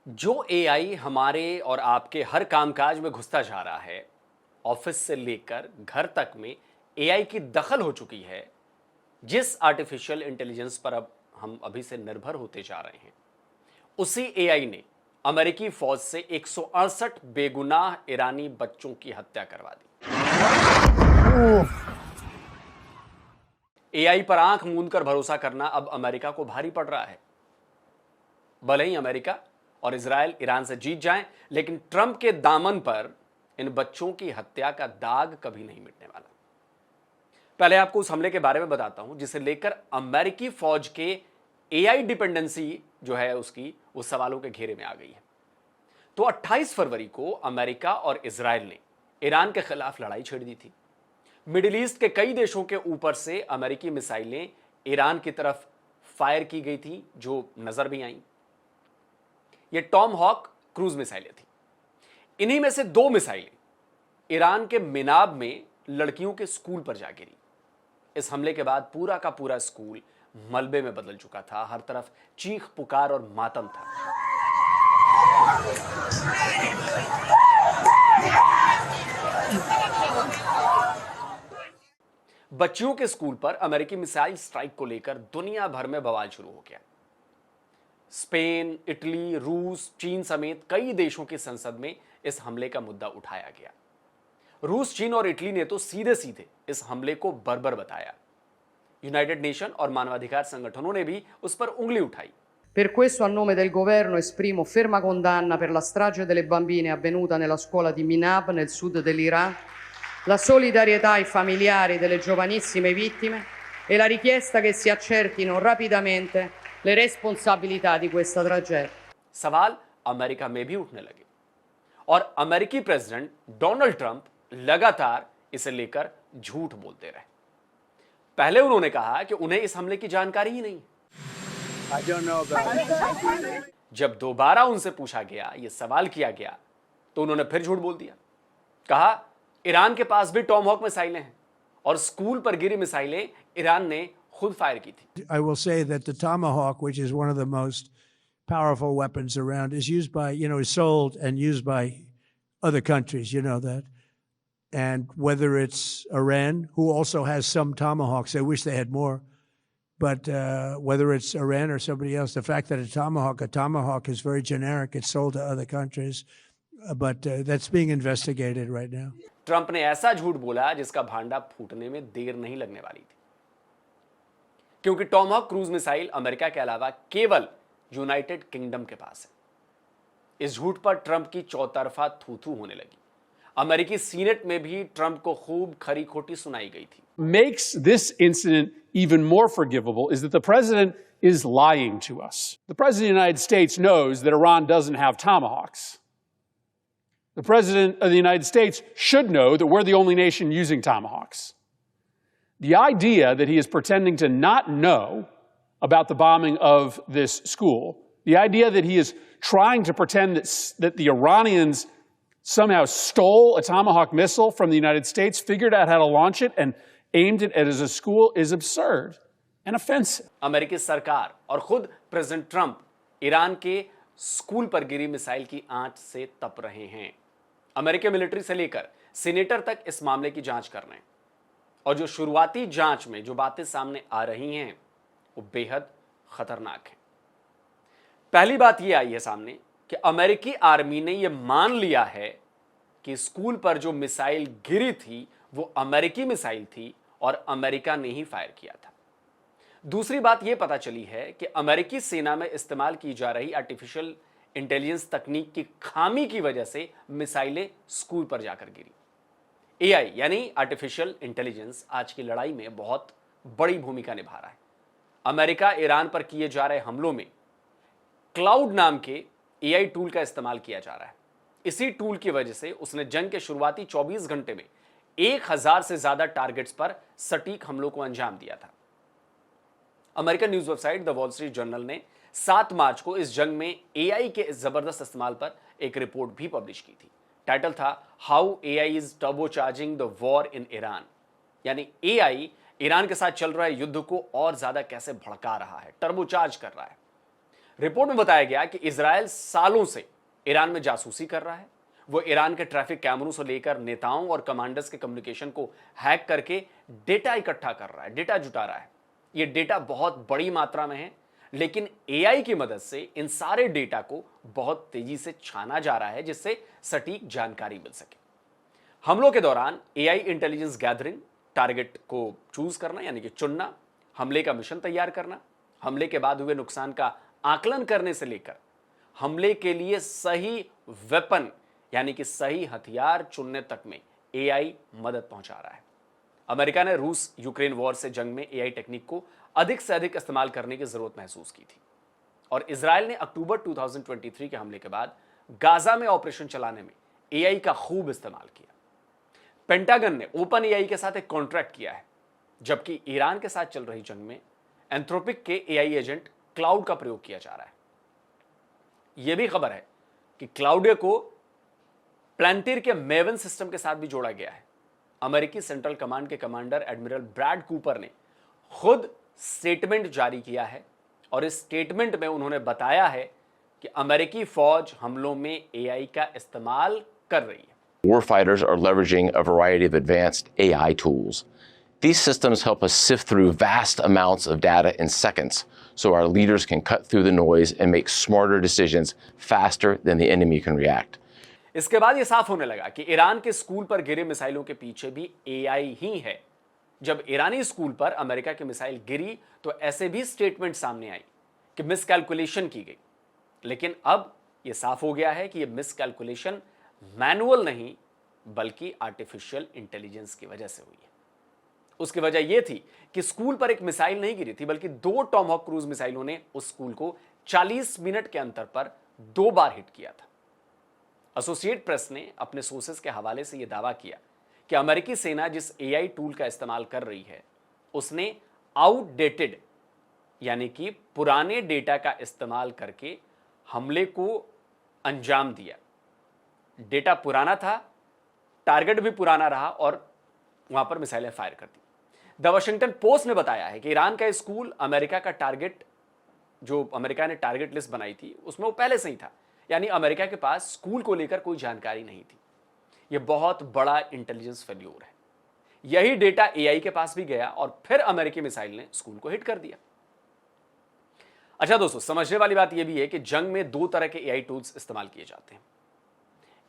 जो एआई हमारे और आपके हर कामकाज में घुसता जा रहा है, ऑफिस से लेकर घर तक में एआई की दखल हो चुकी है। जिस आर्टिफिशियल इंटेलिजेंस पर अब हम अभी से निर्भर होते जा रहे हैं, उसी एआई ने अमेरिकी फौज से 168 बेगुनाह ईरानी बच्चों की हत्या करवा दी। एआई पर आंख मूंद कर भरोसा करना अब अमेरिका को भारी पड़ रहा है। भले ही अमेरिका और इजराइल ईरान से जीत जाएं, लेकिन ट्रंप के दामन पर इन बच्चों की हत्या का दाग कभी नहीं मिटने वाला। पहले आपको उस हमले के बारे में बताता हूं जिसे लेकर अमेरिकी फौज के एआई डिपेंडेंसी जो है उसकी उस सवालों के घेरे में आ गई है। तो 28 फरवरी को अमेरिका और इजराइल ने ईरान के खिलाफ लड़ाई छेड़ दी थी। मिडिल ईस्ट के कई देशों के ऊपर से अमेरिकी मिसाइलें ईरान की तरफ फायर की गई थी, जो नजर भी आई। ये टॉम हॉक क्रूज मिसाइलें थी। इन्हीं में से 2 मिसाइलें ईरान के मिनाब में लड़कियों के स्कूल पर जा गिरी। इस हमले के बाद पूरा का पूरा स्कूल मलबे में बदल चुका था। हर तरफ चीख पुकार और मातम था। बच्चियों के स्कूल पर अमेरिकी मिसाइल स्ट्राइक को लेकर दुनिया भर में बवाल शुरू हो गया। स्पेन, इटली, रूस, चीन समेत कई देशों की संसद में इस हमले का मुद्दा उठाया गया। रूस, चीन और इटली ने तो सीधे सीधे इस हमले को बर्बर बताया। यूनाइटेड नेशन और मानवाधिकार संगठनों ने भी उस पर उंगली उठाई। Per questo, a nome del governo, esprimo ferma condanna per la strage delle bambine avvenuta nella scuola di Minab, nel sud dell'Iran, la solidarietà ai familiari delle giovanissime vittime e la richiesta che si accertino rapidamente le responsabilità di questa tragedia. सवाल America में भी उठने लगे और अमेरिकी president Donald Trump लगातार इसे लेकर झूठ बोलते रहे। पहले उन्होंने कहा कि उन्हें इस हमले की जानकारी ही नहीं। I don't know about it. जब दोबारा उनसे पूछा गया, यह सवाल किया गया, तो उन्होंने फिर झूठ बोल दिया। कहा ईरान के पास भी टॉम हॉक मिसाइलें हैं और स्कूल पर गिरी मिसाइलें ईरान ने खुद फायर की थी। I will say that the Tomahawk, which is one of the most powerful weapons around, is used by, is sold and used by other countries, you know that. And whether it's Iran, who also has some Tomahawks, I wish they had more. But whether it's Iran or somebody else, the fact that a tomahawk is very generic. It's sold to other countries, but that's being investigated right now. Trump ने ऐसा झूठ बोला जिसका भांडा फूटने में देर नहीं लगने वाली थी, क्योंकि टॉमहॉक क्रूज मिसाइल अमेरिका के अलावा केवल यूनाइटेड किंगडम के पास है। इस झूठ पर ट्रंप की चौतरफा थू-थू होने लगी। अमेरिकी सीनेट में भी ट्रंप को खूब खरी खोटी सुनाई गई थी। Makes this incident even more forgivable is that the president is lying to us. The president of the United States knows that Iran doesn't have tomahawks. The president of the United States should know that we're the only nation using tomahawks. The idea that he is pretending to not know about the bombing of this school, the idea that he is trying to pretend that the Iranians somehow stole a Tomahawk missile from the United States, figured out how to launch it, and aimed it at a school is absurd and offensive. अमेरिकी सरकार और खुद president Trump Iran के school पर गिरी missile की आंच से तप रहे हैं। अमेरिकी मिलिट्री से लेकर सीनेटर तक इस मामले की जांच कर रहे हैं, और जो शुरुआती जांच में जो बातें सामने आ रही हैं वो बेहद खतरनाक है। पहली बात यह आई है सामने कि अमेरिकी आर्मी ने यह मान लिया है कि स्कूल पर जो मिसाइल गिरी थी वो अमेरिकी मिसाइल थी और अमेरिका ने ही फायर किया था। दूसरी बात यह पता चली है कि अमेरिकी सेना में इस्तेमाल की जा रही आर्टिफिशियल इंटेलिजेंस तकनीक की खामी की वजह से मिसाइलें स्कूल पर जाकर गिरी। एआई यानी आर्टिफिशियल इंटेलिजेंस आज की लड़ाई में बहुत बड़ी भूमिका निभा रहा है। अमेरिका ईरान पर किए जा रहे हमलों में क्लाउड नाम के एआई टूल का इस्तेमाल किया जा रहा है। इसी टूल की वजह से उसने जंग के शुरुआती 24 घंटे में 1000 से ज्यादा टारगेट्स पर सटीक हमलों को अंजाम दिया था। American news website the wall street journal ने 7 मार्च को इस जंग में एआई के इस जबरदस्त इस्तेमाल पर एक रिपोर्ट भी पब्लिश की थी। टाइटल था how AI is turbocharging the war in Iran, यानी एआई ईरान के साथ चल रहे युद्ध को और ज्यादा कैसे भड़का रहा है, टर्बोचार्ज कर रहा है। रिपोर्ट में बताया गया कि इजराइल सालों से ईरान में जासूसी कर रहा है। वो ईरान के ट्रैफिक कैमरों से लेकर नेताओं और कमांडर्स के कम्युनिकेशन को हैक करके डेटा इकट्ठा कर रहा है, डेटा जुटा रहा है। ये डेटा बहुत बड़ी मात्रा में है, लेकिन एआई की मदद से इन सारे डेटा को बहुत तेजी से छाना जा रहा है, जिससे सटीक जानकारी मिल सके। हमलों के दौरान एआई इंटेलिजेंस गैदरिंग, टारगेट को चूज करना यानी कि चुनना, हमले का मिशन तैयार करना, हमले के बाद हुए नुकसान का आकलन करने से लेकर हमले के लिए सही वेपन यानी कि सही हथियार चुनने तक में एआई मदद पहुंचा रहा है। अमेरिका ने रूस यूक्रेन वॉर से जंग में एआई टेक्निक को अधिक से अधिक इस्तेमाल करने की जरूरत महसूस की थी और इजराइल ने अक्टूबर 2023 के हमले के बाद गाजा में ऑपरेशन चलाने में एआई का खूब इस्तेमाल किया। पेंटागन ने ओपन एआई के साथ एक कॉन्ट्रैक्ट किया है, जबकि ईरान के साथ चल रही जंग में एंथ्रोपिक के एआई एजेंट क्लाउड का प्रयोग किया जा रहा है। यह भी खबर है कि क्लाउड को प्लांटिर के मेवन सिस्टम के साथ भी जोड़ा गया है। अमेरिकी सेंट्रल कमांड के कमांडर एडमिरल ब्रैड कूपर ने खुद स्टेटमेंट जारी किया है और इस स्टेटमेंट में उन्होंने बताया है कि अमेरिकी फौज हमलों में एआई का इस्तेमाल कर रही है। Warfighters are leveraging a variety of advanced AI tools. These systems help us sift through vast amounts of data in seconds, so our leaders can cut through the noise and make smarter decisions faster than the enemy can react. इसके बाद यह साफ होने लगा कि Iran के school पर गिरे मिसाइलों के पीछे भी एआई ही है। जब ईरानी स्कूल पर अमेरिका की मिसाइल गिरी तो ऐसे भी स्टेटमेंट सामने आई कि मिसकैलकुलेशन की गई, लेकिन अब यह साफ हो गया है कि यह मिसकैलकुलेशन मैनुअल नहीं बल्कि आर्टिफिशियल इंटेलिजेंस की वजह से हुई है। उसकी वजह यह थी कि स्कूल पर एक मिसाइल नहीं गिरी थी, बल्कि 2 टॉमहॉक क्रूज मिसाइलों ने उस स्कूल को 40 मिनट के अंतर पर 2 बार हिट किया था। एसोसिएट प्रेस ने अपने सोर्सेस के हवाले से यह दावा किया कि अमेरिकी सेना जिस एआई टूल का इस्तेमाल कर रही है उसने आउटडेटेड यानी कि पुराने डेटा का इस्तेमाल करके हमले को अंजाम दिया। डेटा पुराना था, टारगेट भी पुराना रहा और वहां पर मिसाइलें फायर कर दी। द वाशिंगटन पोस्ट ने बताया है कि ईरान का स्कूल अमेरिका का टारगेट, जो अमेरिका ने टारगेट लिस्ट बनाई थी उसमें वो पहले से ही था, यानी अमेरिका के पास स्कूल को लेकर कोई जानकारी नहीं थी। यह बहुत बड़ा इंटेलिजेंस फेल्योर है। यही डेटा एआई के पास भी गया और फिर अमेरिकी मिसाइल ने स्कूल को हिट कर दिया। अच्छा दोस्तों, समझने वाली बात यह भी है कि जंग में 2 तरह के एआई टूल्स इस्तेमाल किए जाते हैं।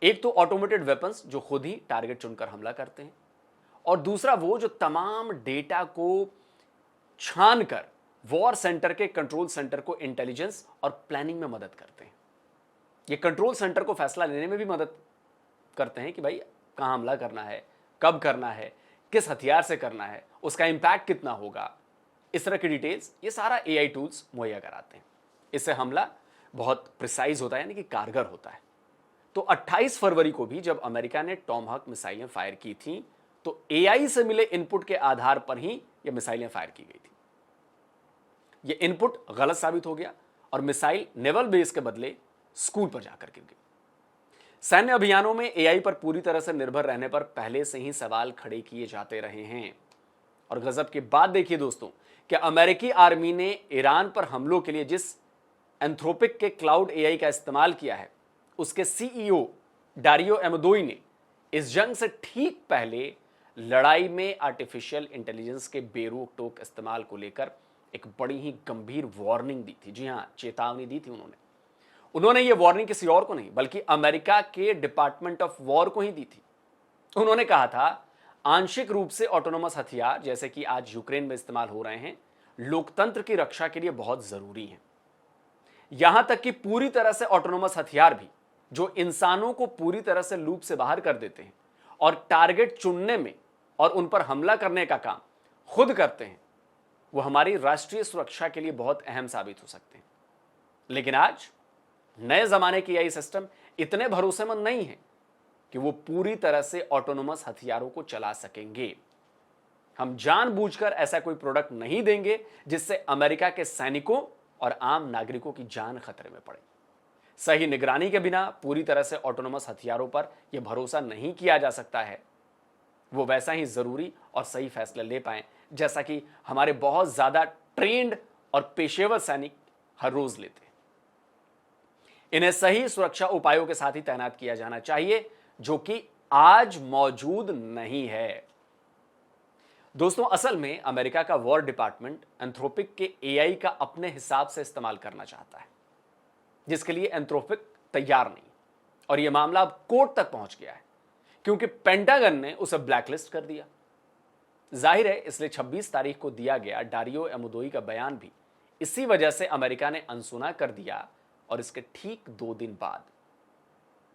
एक तो ऑटोमेटेड वेपन्स जो खुद ही टारगेट चुनकर हमला करते हैं, और दूसरा वो जो तमाम डेटा को छानकर वॉर सेंटर के कंट्रोल सेंटर को इंटेलिजेंस और प्लानिंग में मदद करते हैं। ये कंट्रोल सेंटर को फैसला लेने में भी मदद करते हैं कि भाई कहां हमला करना है, कब करना है, किस हथियार से करना है, उसका इंपैक्ट कितना होगा, इस तरह की डिटेल्स ये सारा एआई टूल्स मुहैया कराते हैं। इससे हमला बहुत प्रिसाइज होता है, यानी कि कारगर होता है। तो 28 फरवरी को भी जब अमेरिका ने टॉमहॉक मिसाइलें फायर की थी तो एआई से मिले इनपुट के आधार पर ही ये मिसाइलें फायर की गई थी। ये इनपुट गलत साबित हो गया और मिसाइल नेवल बेस के बदले स्कूल पर जाकर गिर गई। सैन्य अभियानों में एआई पर पूरी तरह से निर्भर रहने पर पहले से ही सवाल खड़े किए जाते रहे हैं। और गजब की बात देखिए दोस्तों कि अमेरिकी आर्मी ने ईरान पर हमलों के लिए जिस एंथ्रोपिक के क्लाउड एआई का इस्तेमाल किया है, उसके सीईओ डारियो एमोदोई ने इस जंग से ठीक पहले लड़ाई में आर्टिफिशियल इंटेलिजेंस के बेरोक टोक इस्तेमाल को लेकर एक बड़ी ही गंभीर वार्निंग दी थी। जी हां, चेतावनी दी थी उन्होंने ये वार्निंग किसी और को नहीं बल्कि अमेरिका के डिपार्टमेंट ऑफ वॉर को ही दी थी। उन्होंने कहा था आंशिक रूप से ऑटोनोमस हथियार जैसे कि आज यूक्रेन में इस्तेमाल हो रहे हैं लोकतंत्र की रक्षा के लिए बहुत जरूरी हैं। यहां तक कि पूरी तरह से ऑटोनोमस हथियार भी जो इंसानों को पूरी तरह से लूप से बाहर कर देते हैं और टारगेट चुनने में और उन पर हमला करने का काम खुद करते हैं, वो हमारी राष्ट्रीय सुरक्षा के लिए बहुत अहम साबित हो सकते हैं। लेकिन आज नए जमाने की एआई सिस्टम इतने भरोसेमंद नहीं है कि वो पूरी तरह से ऑटोनोमस हथियारों को चला सकेंगे। हम जानबूझकर ऐसा कोई प्रोडक्ट नहीं देंगे जिससे अमेरिका के सैनिकों और आम नागरिकों की जान खतरे में पड़े। सही निगरानी के बिना पूरी तरह से ऑटोनोमस हथियारों पर यह भरोसा नहीं किया जा सकता है वो वैसा ही जरूरी और सही फैसले ले पाएं जैसा कि हमारे बहुत ज्यादा ट्रेंड और पेशेवर सैनिक हर रोज लेते हैं। इन्हें सही सुरक्षा उपायों के साथ ही तैनात किया जाना चाहिए, जो कि आज मौजूद नहीं है। दोस्तों, असल में अमेरिका का वॉर डिपार्टमेंट एंथ्रोपिक के एआई का अपने हिसाब से इस्तेमाल करना चाहता है, जिसके लिए एंथ्रोपिक तैयार नहीं, और यह मामला अब कोर्ट तक पहुंच गया है क्योंकि पेंटागन ने उसे ब्लैकलिस्ट कर दिया। जाहिर है, इसलिए 26 तारीख को दिया गया डारियो एमुदोई का बयान भी इसी वजह से अमेरिका ने अनसुना कर दिया, और इसके ठीक 2 दिन बाद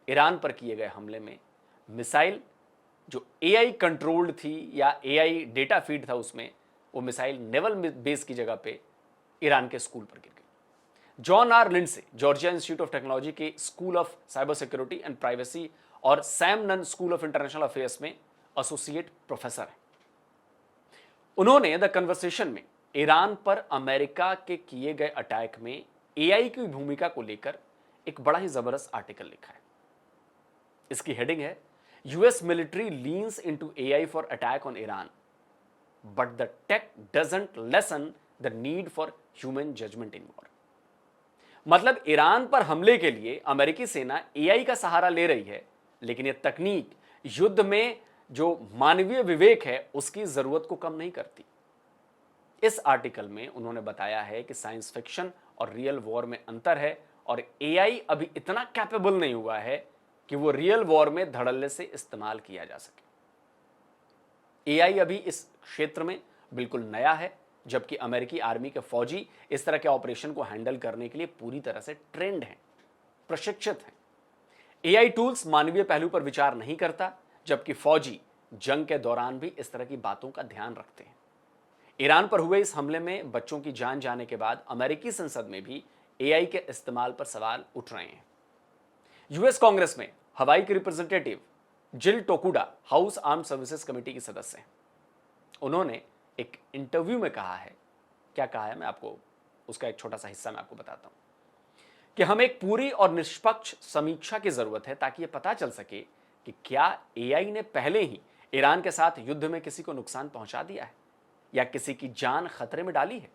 ईरान पर किए गए हमले में मिसाइल जो एआई कंट्रोल्ड थी या एआई डेटा फीड था, उसमें वो मिसाइल नेवल बेस की जगह पे ईरान के स्कूल पर गिर गई। John R Lindsay Georgia Institute of Technology के School of Cyber Security and Privacy और Sam Nunn School of International Affairs में एसोसिएट प्रोफेसर हैं। उन्होंने द कन्वर्सेशन में ईरान पर अमेरिका के किए गए अटैक में एआई की भूमिका को लेकर एक बड़ा ही जबरदस्त आर्टिकल लिखा है। इसकी हेडिंग है, US military leans into AI for attack on Iran, but the tech doesn't lessen the need for human judgement in war. मतलब ईरान पर हमले के लिए अमेरिकी सेना एआई का सहारा ले रही है, लेकिन यह तकनीक युद्ध में जो मानवीय विवेक है उसकी जरूरत को कम नहीं करती। इस आर्टिकल में उन्होंने बताया है कि साइंस फिक्शन और रियल वॉर में अंतर है, और एआई अभी इतना कैपेबल नहीं हुआ है कि वो रियल वॉर में धड़ल्ले से इस्तेमाल किया जा सके। एआई अभी इस क्षेत्र में बिल्कुल नया है, जबकि अमेरिकी आर्मी के फौजी इस तरह के ऑपरेशन को हैंडल करने के लिए पूरी तरह से ट्रेंड हैं, प्रशिक्षित हैं। एआई टूल्स मानवीय पहलू पर विचार नहीं करता, जबकि फौजी जंग के दौरान भी इस तरह की बातों का ध्यान रखते हैं। ईरान पर हुए इस हमले में बच्चों की जान जाने के बाद अमेरिकी संसद में भी एआई के इस्तेमाल पर सवाल उठ रहे हैं। यूएस कांग्रेस में हवाई की रिप्रेजेंटेटिव जिल टोकुडा हाउस आर्म्ड सर्विसेज कमेटी की सदस्य हैं। उन्होंने एक इंटरव्यू में कहा है, क्या कहा है मैं आपको उसका एक छोटा सा हिस्सा मैं आपको बताता हूं, कि हमें एक पूरी और निष्पक्ष समीक्षा की जरूरत है ताकि यह पता चल सके कि क्या एआई ने पहले ही ईरान के साथ युद्ध में किसी को नुकसान पहुंचा दिया है या किसी की जान खतरे में डाली है।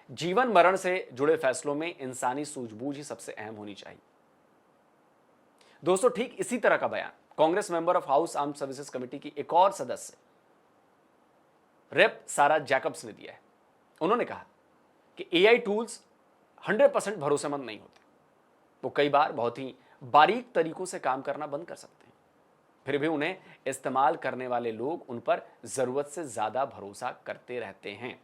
जीवन मरण से जुड़े फैसलों में इंसानी सूझबूझ ही सबसे अहम होनी चाहिए। दोस्तों, ठीक इसी तरह का बयान Congress member of house armed services committee की एक और सदस्य रेप सारा जैकब्स ने दिया है। उन्होंने कहा कि एआई टूल्स 100% भरोसेमंद नहीं होते, वो कई बार बहुत ही बारीक तरीकों से काम करना बंद कर सकते हैं, फिर भी उन्हें इस्तेमाल करने वाले लोग उन पर जरूरत से ज्यादा भरोसा करते रहते हैं।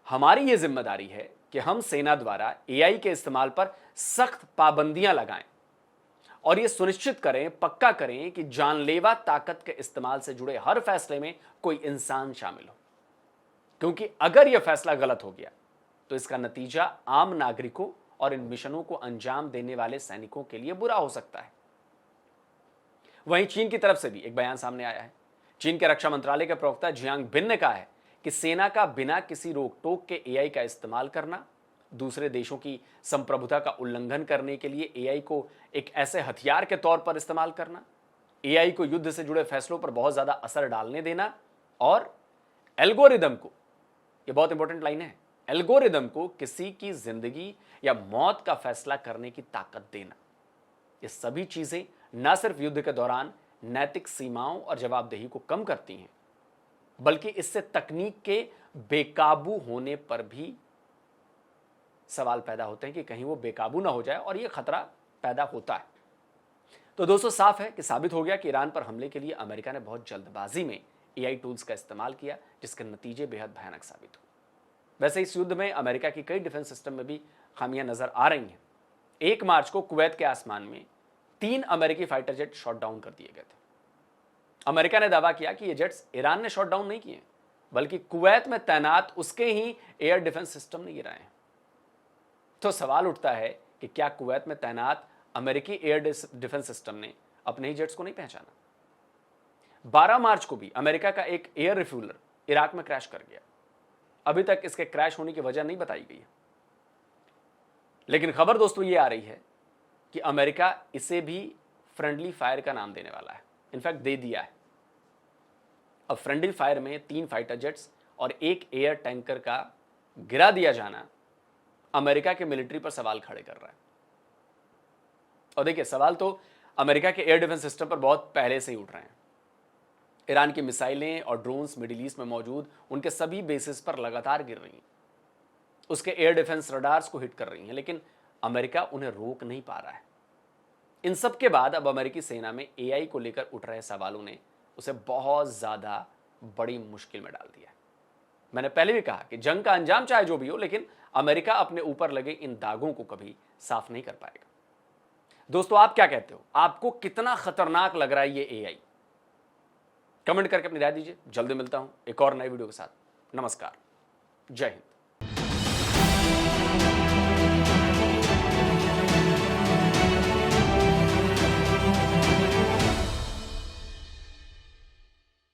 हमारी यह जिम्मेदारी है कि हम सेना द्वारा एआई के इस्तेमाल पर सख्त पाबंदियां लगाएं और यह सुनिश्चित करें, पक्का करें कि जानलेवा ताकत के इस्तेमाल से जुड़े हर फैसले में कोई इंसान शामिल हो, क्योंकि अगर यह फैसला गलत हो गया तो इसका नतीजा आम नागरिकों और इन मिशनों को अंजाम देने वाले सैनिकों के लिए बुरा हो सकता है। वहीं चीन की तरफ से भी एक बयान सामने आया है। चीन के रक्षा मंत्रालय के प्रवक्ता जियांग बिन ने कहा है कि सेना का बिना किसी रोक टोक के एआई का इस्तेमाल करना, दूसरे देशों की संप्रभुता का उल्लंघन करने के लिए एआई को एक ऐसे हथियार के तौर पर इस्तेमाल करना, एआई को युद्ध से जुड़े फैसलों पर बहुत ज्यादा असर डालने देना, और एल्गोरिदम को, यह बहुत इंपॉर्टेंट लाइन है, एल्गोरिदम को किसी की जिंदगी या मौत का फैसला करने की ताकत देना। ये सभी चीजें न सिर्फ युद्ध के दौरान नैतिक सीमाओं और जवाबदेही को कम करती हैं, बल्कि इससे तकनीक के बेकाबू होने पर भी सवाल पैदा होते हैं कि कहीं वो बेकाबू ना हो जाए, और ये खतरा पैदा होता है। तो दोस्तों, साफ है कि साबित हो गया कि ईरान पर हमले के लिए अमेरिका ने बहुत जल्दबाजी में एआई टूल्स का इस्तेमाल किया, जिसके नतीजे बेहद भयानक साबित हुए। वैसे इस युद्ध में अमेरिका की कई डिफेंस सिस्टम में भी खामियां नजर आ रही हैं। 1 मार्च को कुवैत के आसमान में 3 अमेरिकी फाइटर जेट शॉट डाउन कर दिए गए थे। अमेरिका ने दावा किया कि ये जेट्स ईरान ने शॉट डाउन नहीं किए, बल्कि कुवैत में तैनात उसके ही एयर डिफेंस सिस्टम ने गिराए हैं। तो सवाल उठता है कि क्या कुवैत में तैनात अमेरिकी एयर डिफेंस सिस्टम ने अपने ही जेट्स को नहीं पहचाना? 12 मार्च को भी अमेरिका का एक एयर रिफ्यूलर इराक में क्रैश कर गया। अभी तक इसके क्रैश होने की वजह नहीं बताई गई है, लेकिन खबर दोस्तों ये आ रही है कि अमेरिका इसे भी फ्रेंडली फायर का नाम देने वाला है। इनफैक्ट दे दिया है। अब फ्रेंडली फायर में 3 फाइटर जेट्स और 1 एयर टैंकर का गिरा दिया जाना अमेरिका के मिलिट्री पर सवाल खड़े कर रहा है। और देखिए, सवाल तो अमेरिका के एयर डिफेंस सिस्टम पर बहुत पहले से ही उठ रहे हैं। ईरान की मिसाइलें और ड्रोन्स मिडिल ईस्ट में मौजूद उनके सभी बेसिस पर लगातार गिर रही हैं, उसके एयर डिफेंस रडार्स को हिट कर रही हैं, लेकिन अमेरिका उन्हें रोक नहीं पा रहा है। इन सब के बाद अब अमेरिकी सेना में एआई को लेकर उठ रहे सवालों ने उसे बहुत ज्यादा बड़ी मुश्किल में डाल दिया है। मैंने पहले भी कहा कि जंग का अंजाम चाहे जो भी हो, लेकिन अमेरिका अपने ऊपर लगे इन दागों को कभी साफ नहीं कर पाएगा। दोस्तों, आप क्या कहते हो? आपको कितना खतरनाक लग रहा है ये एआई? कमेंट करके अपनी राय दीजिए। जल्दी मिलता हूं एक और नई वीडियो के साथ। नमस्कार, जय हिंद।